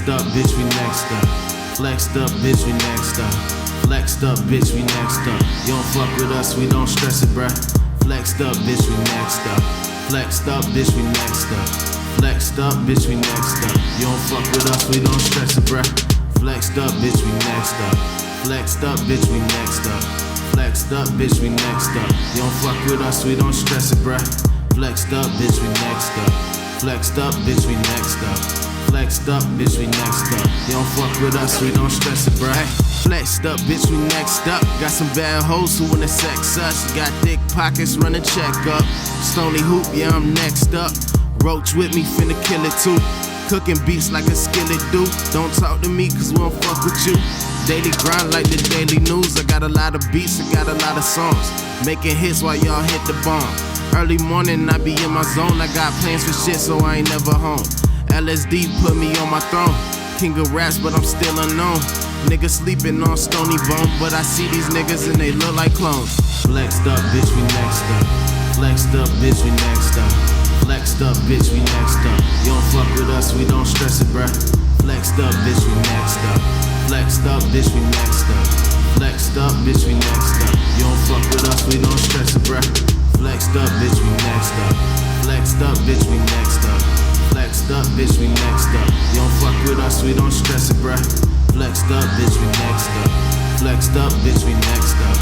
Flexed up, bitch, we next up. Flexed up, bitch, we next up. Flexed up, bitch, we next up. You don't fuck with us, we don't stress it, bruh. Flexed up, bitch, we next up. Flexed up, bitch, we next up. Flexed up, bitch, we next up. You don't fuck with us, we don't stress it, bruh. Flexed up, bitch, we next up. Flexed up, bitch, we next up. Flexed up, bitch, we next up. You don't fuck with us, we don't stress it, bruh. Flexed up, bitch, we next up. Flexed up, bitch, we next up. Flexed up, bitch, we next up. You don't fuck with us, we don't stress it, bruh. Flexed up, bitch, we next up. Got some bad hoes who wanna sex us. Got thick pockets, run a check up. Stony Hoop, yeah, I'm next up. Roach with me, finna kill it too. Cooking beats like a skillet do. Don't talk to me, cause we don't fuck with you. Daily grind like the daily news. I got a lot of beats, I got a lot of songs. Making hits while y'all hit the bomb. Early morning, I be in my zone. I got plans for shit, so I ain't never home. LSD put me on my throne. King of raps, but I'm still unknown. Niggas sleeping on Stony Bone, but I see these niggas and they look like clones. Flexed up, bitch, we next up. Flexed up, bitch, we next up. Flexed up, bitch, we next up. You don't fuck with us, we don't stress it, bruh. Flexed up, bitch, we next up. Flexed up, bitch, we next up. Flexed up, bitch, we next up. You don't fuck with us, we don't stress it, bruh. Flexed up, bitch, we next up. Flexed up, bitch, we next up. Flexed up, bitch, we next up. You don't fuck with us, we don't stress it, bruh. Flexed up, bitch, we next up. Flexed up, bitch, we next up.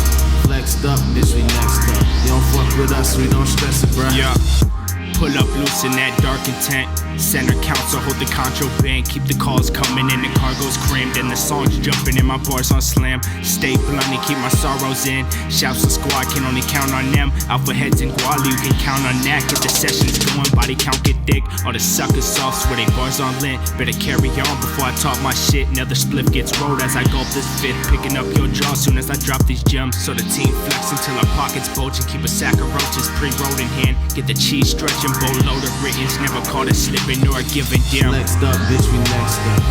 Flexed up, bitch, we next up. You don't fuck with us, we don't stress it, bruh. Yeah. Pull up loose in that dark intent. Center council, hold the contraband. Keep the calls coming and the cargo's crammed. And the songs jumping and my bars on slam. Stay blunt and keep my sorrows in. Shouts to squad, can only count on them. Alpha heads and Guali, you can count on that. Get the sessions going, body count get thick. All the suckers soft, swear they bars on lint. Better carry on before I talk my shit. Another spliff gets rolled as I gulp this fifth. Picking up your jaw soon as I drop these gems. So the team flex until our pockets bulge. And keep a sack of roaches pre-rolled in hand. Get the cheese stretching, boatload of writtens. Never caught us slipping nor giving down. Flexed up, bitch, we next up.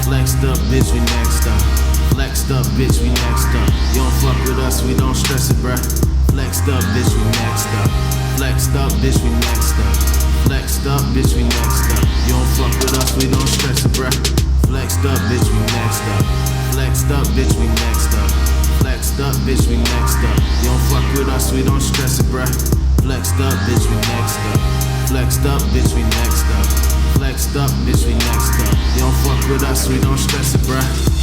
Flexed up, bitch, we next up. Flexed up, bitch, we next up. You don't fuck with us, we don't stress it, bruh. Flexed up, bitch, we next up. Flexed up, bitch, we next up. Flexed up, bitch, we next up. You don't fuck with us, we don't stress it, bruh. Flexed up, bitch, we next up. Flexed up, bitch, we next up. Flexed up, bitch, we next up. You don't fuck with us, we don't stress it, bruh. Flexed up, bitch, we next up. Flexed up, bitch, we next up. Flexed up, bitch, we next up. You don't fuck with us, we don't stress it, bruh.